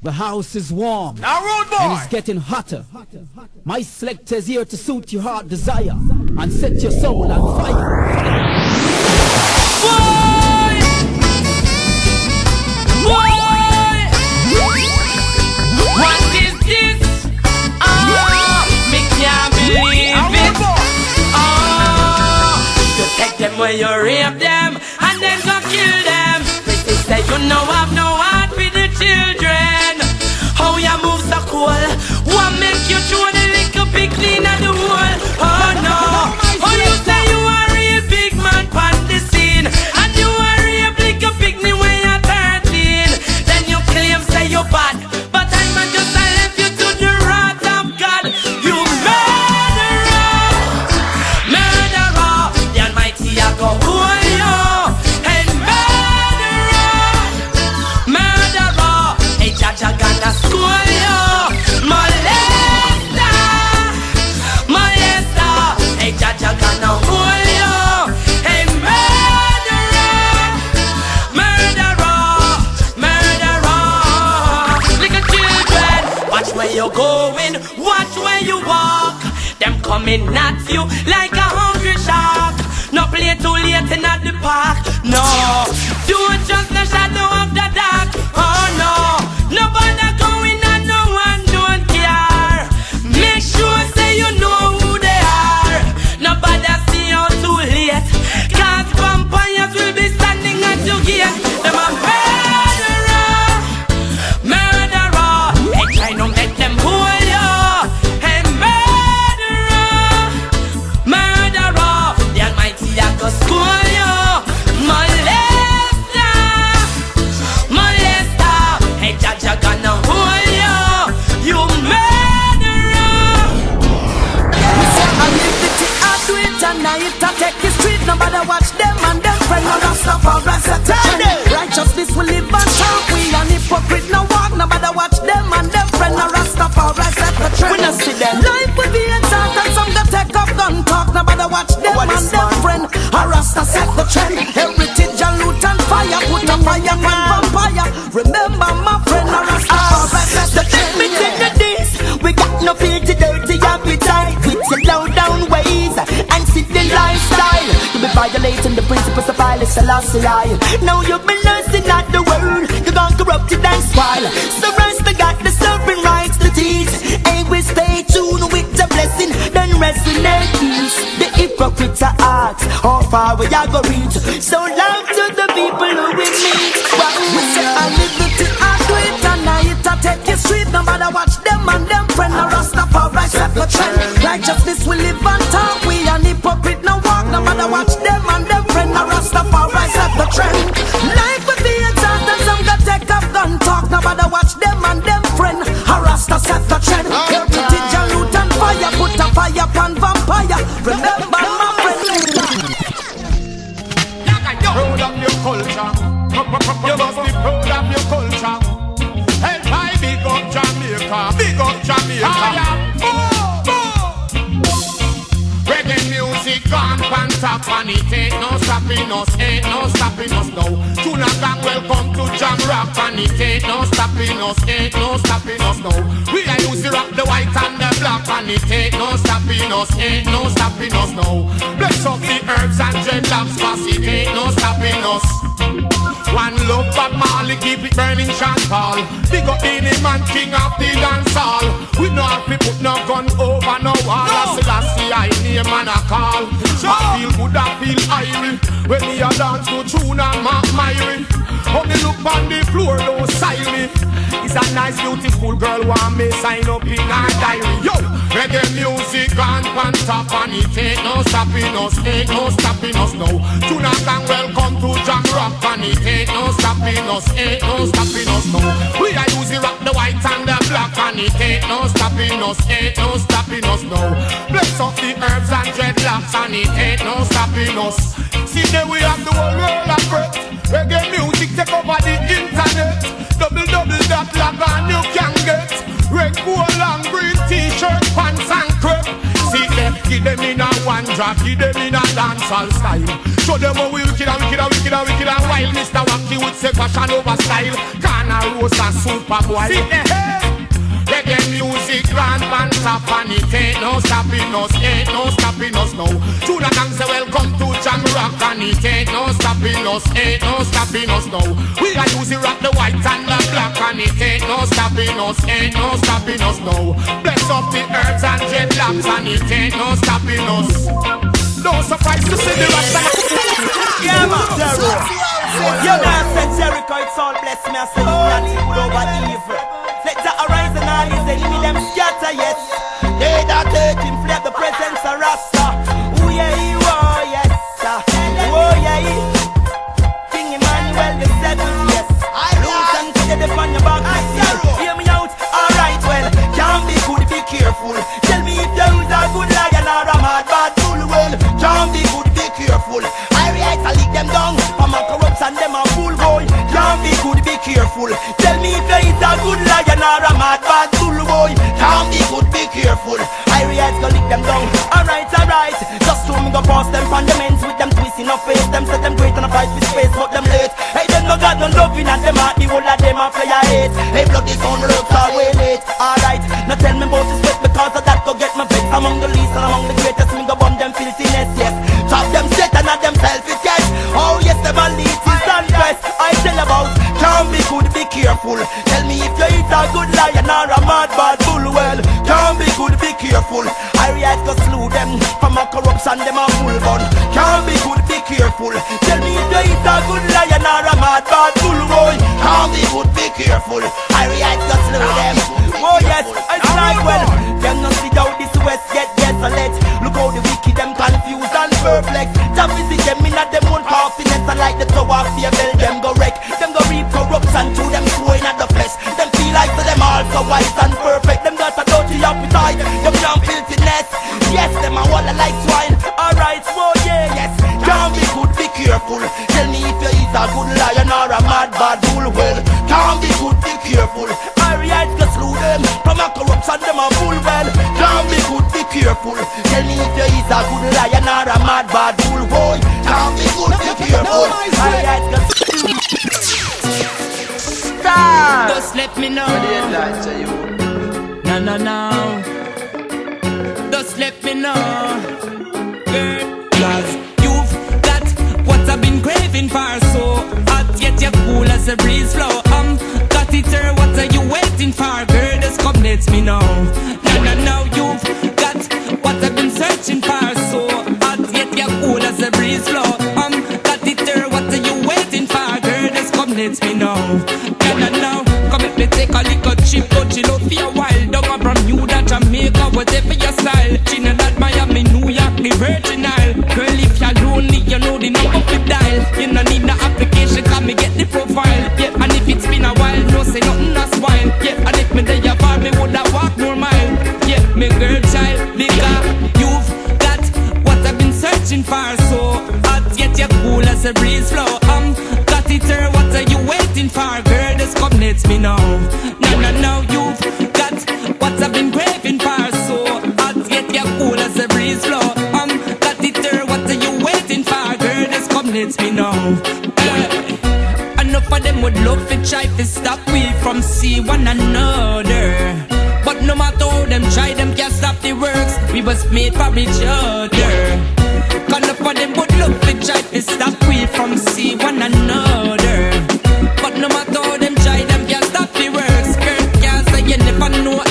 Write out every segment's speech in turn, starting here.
The house is warm. Now, road boy. And it's getting hotter. My selector is here to suit your heart desire and set your soul on fire. Boy! Boy! What is this? Me can't believe it. You take them where you rape them and then go kill them. They say you know I've no heart for the children. How you move so cool? What make you throw the little big clean at the wall? Oh no! Oh, you say you are a real big man on the scene, and you are a real big picnic when you're 13. Then you claim say you're bad, but I'm just I left you to the wrath of God. You murderer, murderer. The Almighty I go hold you. And murderer, murderer. Hey, Jaja gonna school you. Molester, molester. Hey, Jaja gonna hold you. Hey, murderer, murderer, murderer. Little children, watch where you're going, watch where you walk. Them coming at you like a hungry shark. No play too late in at the park. No, don't trust the shadow of the dark. Oh no, nobody going and no one don't care. Make sure say you know who they are. Nobody see you too late, cause vampires will be standing at your gate. Them a murderer, murderer. They try to make them hold you. Hey, murderer, murderer. The Almighty I go school you. Molester, molester. Hey, Jaja gonna hold you. You murderer. I live it, I do it, and I hit and take the street. Nobody watch them and them friend. No Rastafari set the trend. Righteousness will live and talk. We an hypocrite no walk. Nobody watch them and them friend. No Rastafari set the trend. We no see them. Life will be exalted. Some go take up gun talk. Nobody watch them and them friend. A Rasta set the trend. Heritage and loot and fire. Put a fire on vampire. Remember my friend. A Rastafari set the trend. Me tell you this, we got no filthy dirty appetite with your low down ways and city lifestyle. You be violating the principles of Haile Selassie. Now you've been nursing at the world, you gone corrupted and spoil. So Rasta got the serpent rights to teach, and we stay tuned with the blessing, then resonate peace. The hypocrites are asked, how far we are go reach? So loud to the people who we meet. We say I live it, I do it, and I hit and take your street. Nobody watch them and them friend. A Rastafari set the trend. Righteousness will live and talk. We an hypocrite no walk. Nobody watch them and them friend. A Rastafari set the trend. Life will be exalted. Some go take up gun talk. Nobody watch them and them friend. A Rasta set the trend. Heritage and loot and fire. Put a fire upon vampire. Remember my friend. Proud of your culture. You must be proud of your culture. Hey, my big up Jamaica. Big up Jamaica. Reggae music gone pan top and it ain't no stopping us, ain't no stopping us now. Tuna gang welcome to Jam Rock and it ain't no stopping us, ain't no stopping us now. We are using rock the white and the black and it ain't no stopping us, ain't no stopping us now. Bless up the herbs and dreadlocks cause it ain't no stopping us. One love Bob Marley, keep it burning Sean Paul. Big up any man, king of the dance hall. We know how to put no gun over no wall. No. Selassie I name and a call. So I feel good, I feel irie when me a dance to tune and Mark Myrie. How me look on the floor, don't sign me. It's a nice beautiful girl, want me sign up in her diary. Yo, reggae music on top and it ain't no stopping us, ain't no stopping us now. Tuna gang welcome to Jam Rock and it ain't no stopping us, ain't no stopping us now. We are using rock the white and the black and it ain't no stopping us, ain't no stopping us now. Bless up the herbs and dreadlocks and it ain't no stopping us. See that we have the whole world of breath. Reggae music take over the internet. Double that log and you can get red, gold and green t-shirt, pants and crepe. See them, give them in a one drop, give them in a dancehall style. Show them how we wicked and wicked and wicked and wicked and wild. Mr. Wacky would say fashion over style. Corner road was a superboy. Reggae music grand on top and it ain't no stopping us, ain't no stopping us now. Tuna gang say welcome to Jam Rock and it ain't no stopping us, ain't no stopping us now. We are using rock the white and the black and it ain't no stopping us, ain't no stopping us now. Bless up the earth and dreadlocks and it ain't no stopping us. No surprise to see the rasta. Yeah man, Jericho. You know I said Jericho, it's all bless me. I said not good over evil. Let the arise and all his enemy them scatter, yes. They that hate him flee the presence of Rasta. Oh yeah, oh yes, oh yeah. King Emmanuel the seventh, yes. Loose and get it on your back, hear me out, alright, well. Can't be good, be careful. Tell me if there is a good lion or a mad bad bull. Well, can't be good, be careful. I react, I lick them down. I'm a corrupt and them a fool boy. Can't be good, be careful. Tell me if there is a good lion or a mad bad bull boy. Can't be good, be careful. I react, go lick them down. Alright, just to me go past them fundaments with them twisting up face. Them set them great and a fight with space, but them late. Hey, them no got no loving and them heart. The whole of them a play a hate. Hey, blood is on the roads all way late. Alright, now tell me about this sweat because of that go get my vex. Among the least and among the greatest, me go bomb them filthiness, yes. Chop them set and not them selfish, yes. Oh yes, them a lead is undressed. I tell about, can't be good, be careful. Tell me if you eat a good lion or a mad bad bull. Well, can't be good, be careful. I react to slew them from a corruption, them a full bun. Can't be good, be careful. Tell me if you eat a good lion or a mad bad bull. Boy, can't be good, be careful. I react to slew them. Oh yes, I like well. Them not see how this west get desolate. Look how the wicked them confused and perplexed. Just visit them in at them own confidence. And like the tower of Babel, them go wreck. Them go reap corruption to them throwing at the flesh. Them feel like to them all so wise and perfect. Them got a dirty appetite, them young filthiness. Yes, them a walla like swine. Alright, oh yeah, yes. Can't be good, be careful. Tell me if you is a good lion or a mad bad bull. Well, can't be good, be careful. I react to slew them from a corruption, them a full well. Can't be good, be careful. Tell me if you is a good lion or a mad bad bull. Boy, can't be good, be careful. I react to just let me know. No. Just let me know, girl. Cause you've got what I've been craving for. So hot yet you're cool as a breeze flow. Got it, sir, what are you waiting for? Girl, just come let me know. No, you've got what I've been searching for. So hot yet you're cool as a breeze flow. Got it, sir, what are you waiting for? Girl, just come let me know. No, come let me take a little trip. Go chill out for a while. Down a brand new that Jamaica, whatever your style. Trinidad, Miami, New York, the Virgin Isle. Girl, if you're lonely, you know the number to dial. You no need no application, cause me get the profile. Yeah, and if it's been a while, no say nothing that's wild. Yeah, and if me there you far, me woulda walk more mile. Yeah, me girl child, because you've got what I've been searching for. So hot yet you're cool as a breeze flow. Got it, sir, what are you waiting for? Girl, just come let me know. No, you've got what I've been craving for. So hot yet you're cool as a breeze flow. Got it, sir, what are you waiting for? Girl, just come let me know. Enough of them would love to try to stop we from see one another. But no matter how them try, them can't stop the works. We was made for each other. Enough of them would love to try to stop we from see one another. But no matter how them try, them can't stop the works. Girl, can't say you never know.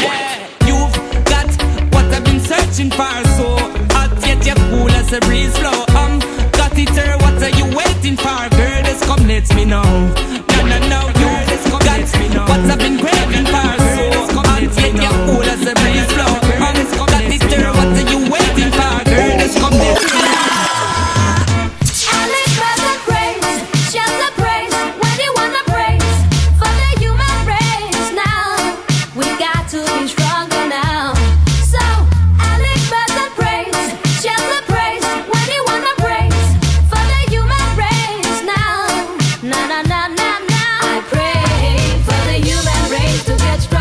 You've got what I've been searching for. So hot yet you're cool as a breeze flow. Got it, sir, what are you waiting for? Girl, just come let me know. No, girl, just come let me know. What I've been craving for. So hot yet you're cool as a breeze flow. Got it, sir, what are you waiting for? Girl, just come let me know. I pray for the human race to get strong.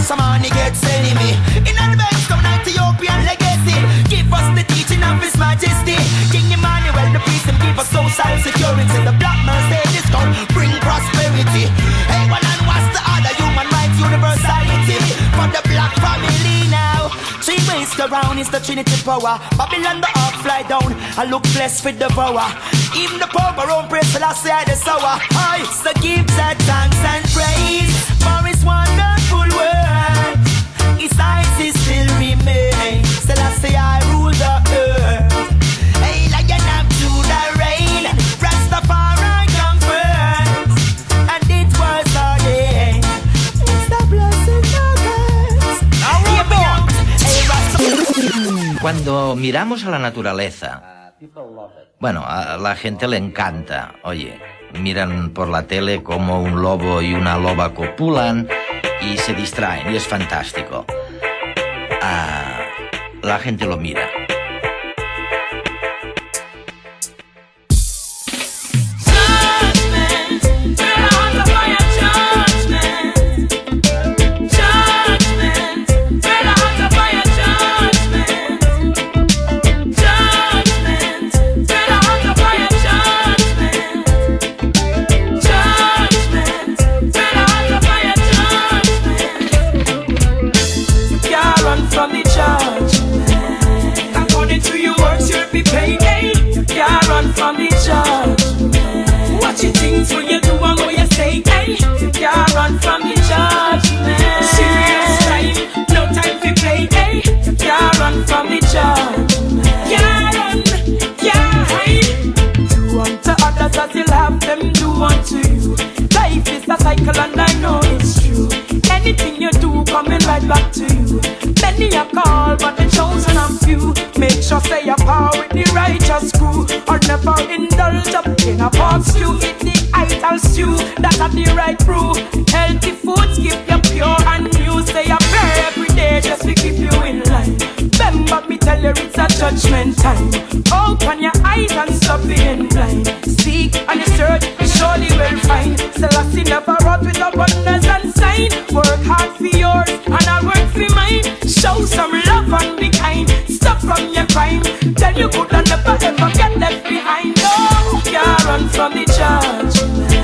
some money gets enemy. In the best of Ethiopian legacy, give us the teaching of His Majesty. King Emmanuel, the priest, and give us social security. The black man say this gun bring prosperity. Hey, one and what's the other? Human rights, universality for the black family now. Three ways around is the Trinity power. Babylon the ark fly down. I look blessed with the power. Even the poor own praise till I say the sour. I so give that thanks and praise for His wonderful word. His eyes still remain. Still I say I rule the earth. Hey, lion up to the rain. Rastafari come first, and it was ordained. It's the blessing of us. Cuando miramos a la naturaleza, bueno, a la gente le encanta. Oye, miran por la tele como un lobo y una loba copulan y se distraen, y es fantástico. La gente lo mira. From the judgment, watch your things when you do and what you say. Hey, you can't run from the judgment. Serious time, no time to play. Hey, you can't run from the judgment. Can't run, can't hide. Do unto others as you have them do unto you. Life is a cycle and I know it's true. Anything you do coming right back to you. Many are called but the chosen are few. Make sure say your power with the righteous crew, or never indulge up in a pork stew. Eat the idol stew, that are the right brew. Healthy foods keep you pure and new. Say a prayer every day just to keep you in line. Remember me tell you it's a judgment time. Open your eyes and stop being blind. Seek and you search, you surely will find. Selassie never wrote with abundance and sign. Work hard for yours and I'll work for mine. Show some love and be kind. Stop from your crime. Tell you good and never ever get left behind. No, you can't run from the judgment.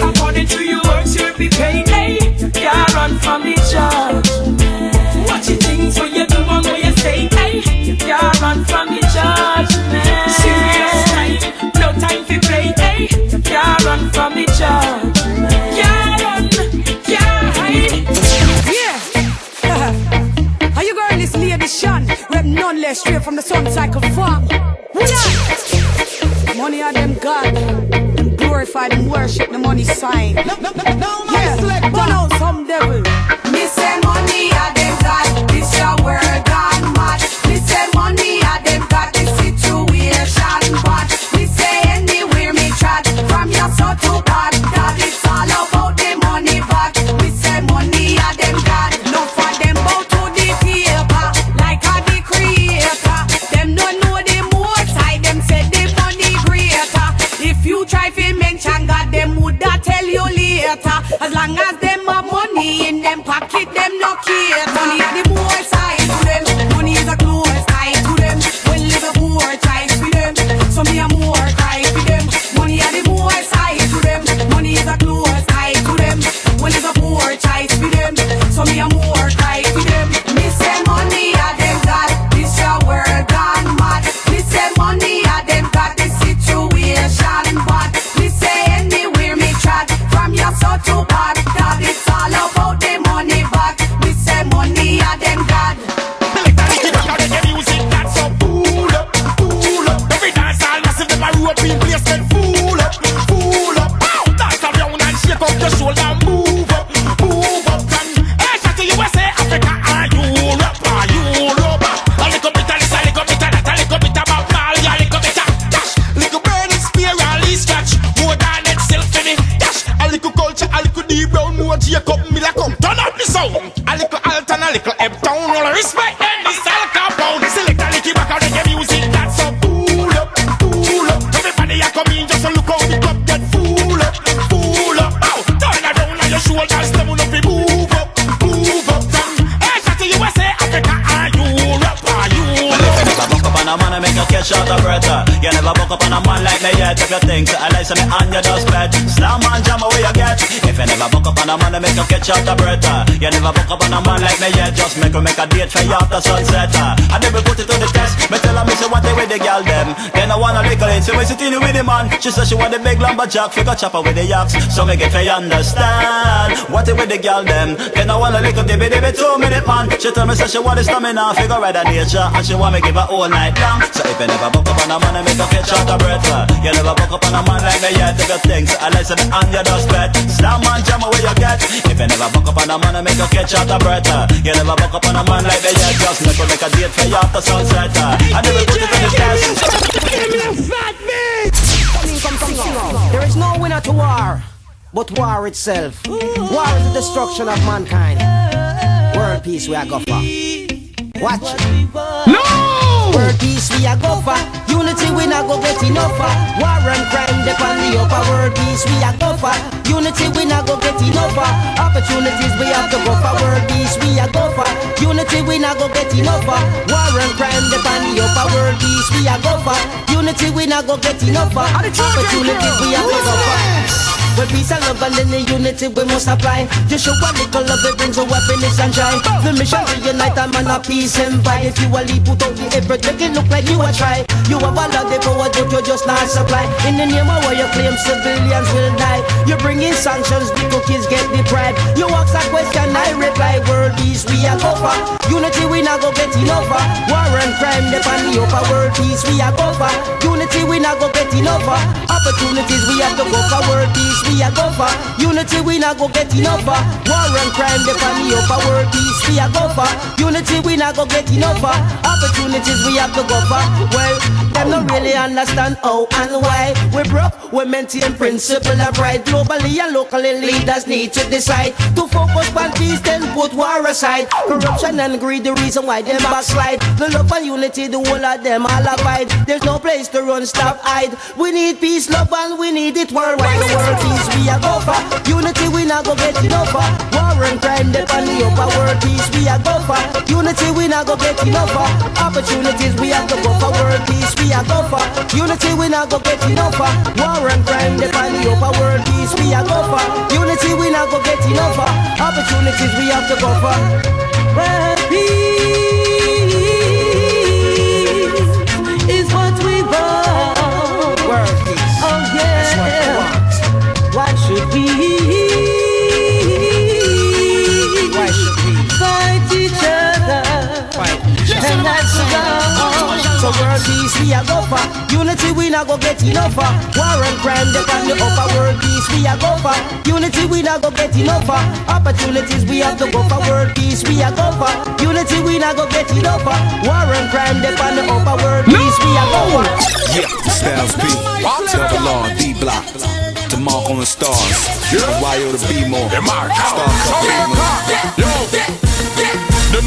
According to your works you'll be paid. Hey, you can't run from the judgment. Watch your things when you do and what you say. Hey, you can't run from the judgment. Serious time, no time to play. Hey, you can't run from the judgment. Can't run, can't hide. Yeah. Are you girl this lady Sean? Rep none less straight from the sun cycle farm. Money are them God. Them glorify them worship the money sign. Yeah, burn out some devil. Me say money are them God. This your word gone mad. Me say money are them God. This situation bad. Me say anywhere me trod, from your soul to God, God it's all about the money back. Me say money are them God. No for them bow to the paper, like a the creator. Them no know the more side. Them say the money greater. If you try to mention God, them woulda tell you later. As long as them have money in them pocket, them no care. Money are the more side to them. Money is a close side to them. Well, is a poor choice for them. So me a more cry for them. Money are the more side to them. Money is a close side to them. Well, is a poor choice for them. So me a more cry for them. Me say money are them God. This your word gone mad. Me say money are them God. This situation bad. Me say anywhere me trod, from your soul to God, God it's all about the money back. Me say money are them out of breath. You never buck up on a man like me yet. If you think I like me and you just bet. Slam and jam away you get. If you never buck up on a man that make you catch out of breath. You never buck up on a man like me yet. Just make a date for you after sunset. I never put it to the test. Me tell her me say what they with the girl them. Then I wanna lick it. So we sit in with the man. She said she want the big lumberjack. Figure chopper with the yaks. So make it for you understand. What they with the girl them. Then I wanna lick it. They be 2-minute man. She tell me say she want the stamina. Figure right at nature. And she want me give her all night long. So if you never buck up on a man and make her catch out of breath. You never buck up on a man like me yet. If you think I like me and you just bet. Slam and jam away you get. If you never buck up on a man and make her catch out of breath. You never buck up on a man like me yet. Just make a date for you after sunset. I never put it in the test. Give me a fat beat! There is no winner to war, but war itself. War is the destruction of mankind. World peace we are go for. Watch it. No! World peace we are go for. Unity we not go get enough for. War and crime depend the upper. World peace we are go for. Unity we not go get enough for. Opportunities we have to go for. World peace we are go for. Unity we not go get enough for. War and crime depend the upper. World peace we are go for. Unity we not go get enough for. Opportunities we have to go for. With peace and love and then the unity we must apply. Just show a little love it brings a happiness and joy. The mission to unite a man of peace and fight. If you only put out the effort, make it look like you a try. You have a lot of power but you just not supply. In the name of what you claim civilians will die. You bring in sanctions, the cookies get deprived. You ask a question, I reply. World peace we are go for. Unity we not go get enough for. War and crime depend the upper. World peace we are go for. Unity we not go get enough for. Opportunities we have to go for. World peace we are go for. Unity we not go get enough for. War and crime depend the upper. World peace we are go for. Unity we not go get enough for. Opportunities we have to go for. Well, them don't really understand how and why we broke. We maintain principle of right. Globally and locally leaders need to decide to focus on peace then put war aside. Corruption and greed the reason why them backslide. The love and unity the whole of them all abide. There's no place to run, stop, hide. We need peace, love and we need it worldwide. The world peace we are go for. Unity we not go get enough for. War and crime depend the upper. World peace we are go for. Unity we not go get enough for. Opportunities we have to go for. World peace we are go for. Unity we not go get enough for. War and crime depend the upper. World peace we are go for. Unity we not go get enough for. Opportunities we have to go for. World peace is what we want. World peace. Oh yeah. That's what we want. Why should we fight each other? And that's wrong. So world peace we a go for. Unity we not go get enough for. War and crime depend the upper. World peace we a go for. Unity we not go get enough for. Opportunities we have to go for. World peace we a go for. Unity we not go get enough for. War and crime depend the upper. World peace we a go for. Yeah, Styles B, Double R, D Block, to mark on the stars. YO to be more. Them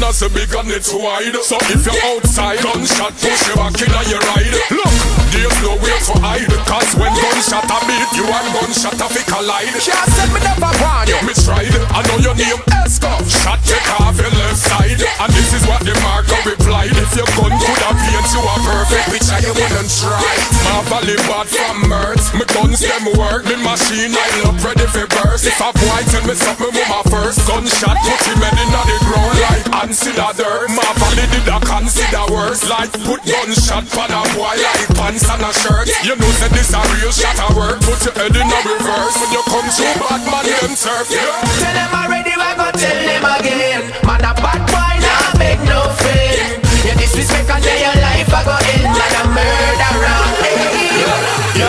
not so big and it's wide. So if you're outside, gunshot push you back in your ride. Look, there's nowhere to hide. Cause when gunshot a beat you and gunshot a fi collide. Can't said me never warn you, me tried. I know your name Esco. Shot take off your left side. And this is what the marker replied. If your gun could have paint you a perfect picture you wouldn't try. My valley bad from mirth. Me guns them work. Me machine I look ready for burst. If a boy tell me something with my first gunshot put him head in the ground like consider dirt. My valley did a consider worse. Like put gunshot for a boy like pants and a shirt. You know that this a real shot of work. Put your head in a reverse. When you come through bad man them surf. Tell them already, we go tell them again. Man a bad boy nah make no fame. You disrespect and say your life I go end like a murderer. Yo,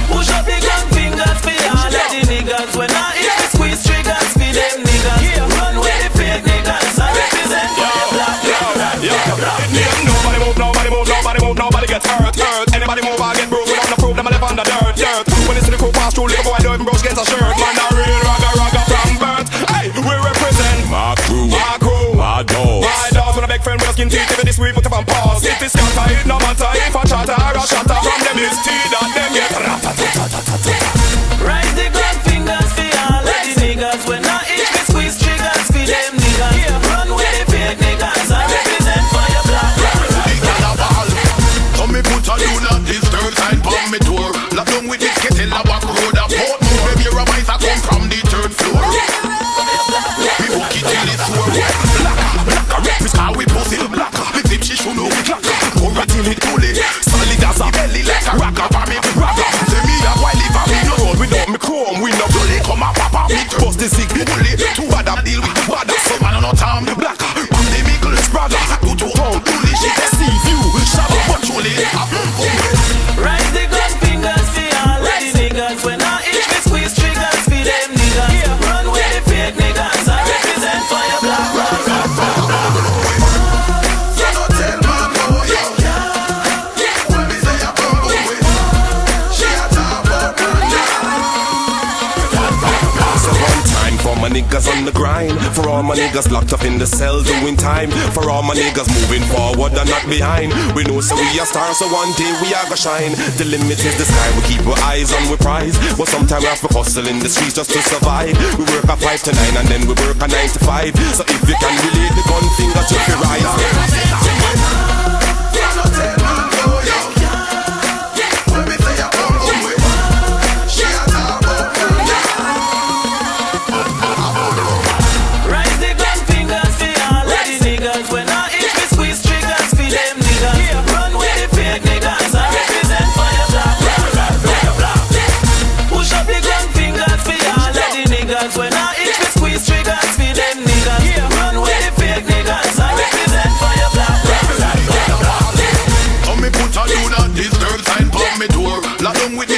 push up the gun fingers for all of the niggas. When I hit the squeeze triggers for them niggas. Run with the fake niggas. I represent for the black. Nobody gets hurt. Anybody move, I get broke. We don't prove them, I live on the dirt. When it's in the crew pass through, little boy don't even brush against a shirt. Man, a real ragga from birth. Hey, we represent my crew, my dogs. When I beg friend, we're skin teeth. If this we put up on pause. If it's scatter, it no matter if I chatter or a shatter. From them is tea that them get Rise the gun fingers for all of the niggas. When I hit the squeeze triggers for them niggas. Run with the fake niggas. I represent for your black. So me put a not disturb sign for me door. Lock down with this kettle a walk road a port. Move baby your voice a come from the third floor. We book it till it's sore. Blacker, rep is how we pussy blacker. The tip she should know we clacker. Pour it till it cool it. Solid as a belly like a rocker for me brother. Say me a while if I me no road without me chrome. We no bully come a papa me bust the zig bully. Too bad I deal with the bother. So man no time the blacker. I'm the Michael's brother. Go to home bully she deceive you. Shallow but truly. Rise the gun fingers for all of the niggas. When I itch me squeeze triggers for them niggas. Run with the fake niggas. I represent for your black rock. So no tell man no yo. When me say I come with, she a talk about So one time for my niggas on the grind. For all my niggas locked up in the cell doing time. For all my niggas moving forward and not behind. We know so we are stars, so one day we are gonna shine. The limit is the sky, we keep our eyes on we prize. But sometimes we have to hustle in the streets just to survive. We work a 5 to 9 and then we work a 9 to 5. So if you can relate the gun fingers to your rise. Rise the gun fingers for all of the niggas. When I itch me squeeze triggers for them niggas. Run with the fake niggas. I represent for your black. Push up the gun fingers for all of the niggas. When I itch me squeeze triggers for them niggas. Run with the fake niggas. I represent for your black. So me put a do not disturb sign for me door. Lock down with